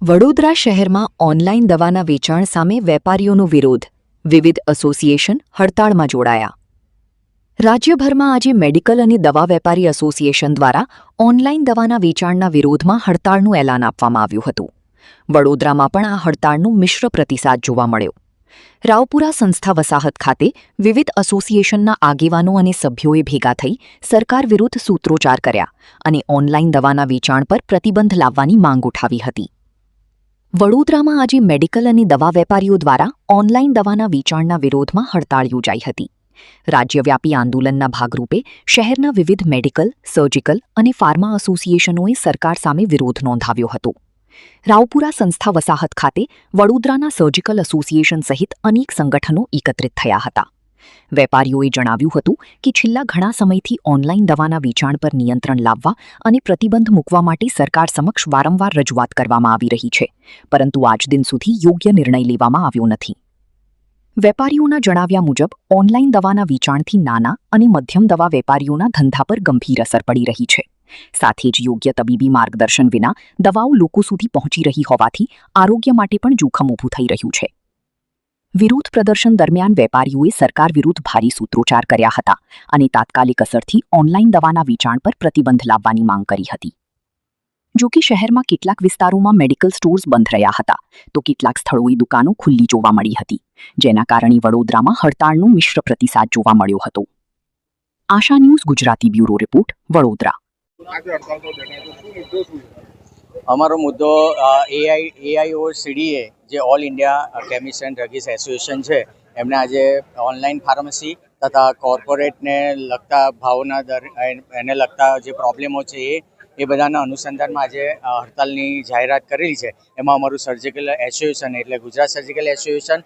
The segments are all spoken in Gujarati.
વડોદરા શહેરમાં ઓનલાઈન દવાના વેચાણ સામે વેપારીઓનો વિરોધ. વિવિધ એસોસિએશન હડતાળમાં જોડાયા. રાજ્યભરમાં આજે મેડિકલ અને દવા વેપારી એસોસિએશન દ્વારા ઓનલાઈન દવાના વેચાણના વિરોધમાં હડતાળનું એલાન આપવામાં આવ્યું હતું. વડોદરામાં પણ આ હડતાળનો મિશ્ર પ્રતિસાદ જોવા મળ્યો. રાવપુરા સંસ્થા વસાહત ખાતે વિવિધ એસોસિએશનના આગેવાનો અને સભ્યોએ ભેગા થઈ સરકાર વિરુદ્ધ સૂત્રોચ્ચાર કર્યા અને ઓનલાઈન દવાના વેચાણ પર પ્રતિબંધ લાવવાની માંગ ઉઠાવી હતી. વડોદરામાં આજે મેડિકલ અને દવા વેપારીઓ દ્વારા ઓનલાઈન દવાના વેચાણના વિરોધમાં હડતાળ યોજાઈ હતી. રાજ્યવ્યાપી આંદોલનના ભાગરૂપે શહેરના વિવિધ મેડિકલ, સર્જિકલ અને ફાર્મા એસોસિએશનોએ સરકાર સામે વિરોધ નોંધાવ્યો હતો. રાવપુરા સંસ્થા વસાહત ખાતે વડોદરાના સર્જિકલ એસોસિએશન સહિત અનેક સંગઠનો એકત્રિત થયા હતા. વેપારીઓએ જણાવ્યું હતું કે છેલ્લા ઘણા સમયથી ઓનલાઈન દવાના વેચાણ પર નિયંત્રણ લાવવા અને પ્રતિબંધ મૂકવા માટે સરકાર સમક્ષ વારંવાર રજૂઆત કરવામાં આવી રહી છે, પરંતુ આજ દિન સુધી યોગ્ય નિર્ણય લેવામાં આવ્યો નથી. વેપારીઓના જણાવ્યા મુજબ ઓનલાઈન દવાના વેચાણથી નાના અને મધ્યમ દવા વેપારીઓના ધંધા પર ગંભીર અસર પડી રહી છે. સાથે જ યોગ્ય તબીબી માર્ગદર્શન વિના દવાઓ લોકો સુધી પહોંચી રહી હોવાથી આરોગ્ય માટે પણ જોખમ ઊભું થઈ રહ્યું છે. વિરોધ પ્રદર્શન દરમિયાન વેપારીઓએ સરકાર વિરુદ્ધ ભારે સૂત્રોચ્ચાર કર્યા હતા અને તાત્કાલિક અસરથી ઓનલાઈન દવાના વેચાણ પર પ્રતિબંધ લાવવાની માંગ કરી હતી. જો કે શહેરમાં કેટલાક વિસ્તારોમાં મેડિકલ સ્ટોર્સ બંધ રહ્યા હતા, તો કેટલાક સ્થળોએ દુકાનો ખુલ્લી જોવા મળી હતી, જેના કારણે વડોદરામાં હડતાળનો મિશ્ર પ્રતિસાદ જોવા મળ્યો હતો. આશા news Gujarati bureau report, Vadodara. અમારો મુદ્દો AIOCDA જે all India chemist and druggist association છે, એમને આજે ઓનલાઈન ફાર્મસી તથા કોર્પોરેટને લગતા ભાવના દર એને લગતા જે પ્રોબ્લેમો છે એ બધાના અનુસંધાનમાં આજે હડતાલની જાહેરાત કરેલી છે. એમાં અમારું સર્જિકલ એસોસિએશન એટલે ગુજરાત સર્જિકલ એસોસિએશન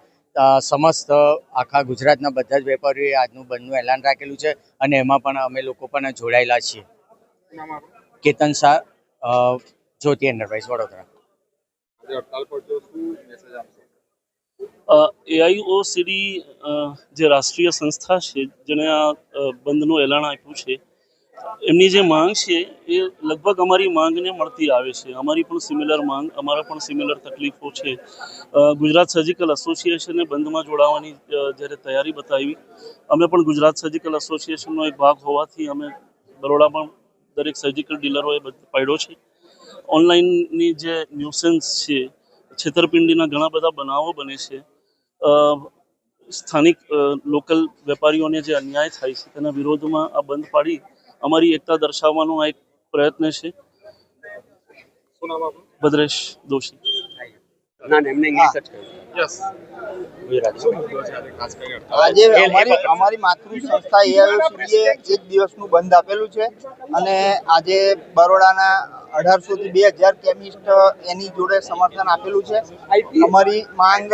સમસ્ત આખા ગુજરાતના બધા જ વેપારીઓએ આજનું બંધનું એલાન રાખેલું છે અને એમાં પણ અમે લોકો પણ જોડાયેલા છીએ. કેતન શાહ, જ્યોતિ એન્ટરપ્રાઇઝ, વડોદરા. AIOCD જે રાષ્ટ્રીય સંસ્થા છે જેણે આ બંધનું એલાન આપ્યું છે, એમની જે માંગ છે એ લગભગ અમારી માંગને મળતી આવે છે. અમારી પણ સિમિલર માંગ, અમારા પણ સિમિલર તકલીફો છે. ગુજરાત સર્જિકલ એસોસિએશને બંધમાં જોડાવાની જ્યારે તૈયારી બતાવી, અમે પણ ગુજરાત સર્જિકલ એસોસિએશનનો એક ભાગ હોવાથી અમે બરોડામાં દરેક સર્જિકલ ડીલરોએ પાડ્યો છે. ઓનલાઈનની જે ન્યુસન્સ છે, છેતરપિંડીના ઘણા બધા બનાવો બને છે, સ્થાનિક લોકલ વેપારીઓને જે અન્યાય થાય છે તેના વિરોધમાં આ બંધ પાડી અમારી એકતા દર્શાવવાનો આ એક પ્રયત્ન છે. ભદ્રેશ દોશી. આજે અમારી માતૃ સંસ્થા AIOCDA એક દિવસનું બંધ આપેલું છે અને આજે બરોડાના 1800 થી 2000 કેમિસ્ટ એની જોડે સમર્થન આપેલું છે. અમારી માંગ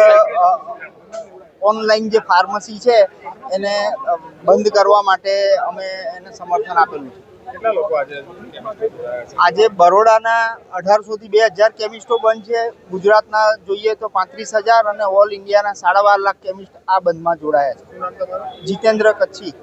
ઓનલાઈન જે ફાર્મસી છે એને બંધ કરવા માટે અમે એને સમર્થન આપેલું છે. આજે બરોડાના 1800 થી 2000 કેમિસ્ટો બંધ છે. ગુજરાતના જોઈએ તો 35,000 અને ઓલ ઇન્ડિયાના 12.5 લાખ કેમિસ્ટ આ બંધમાં જોડાયા છે. જીતેન્દ્ર કચ્છી.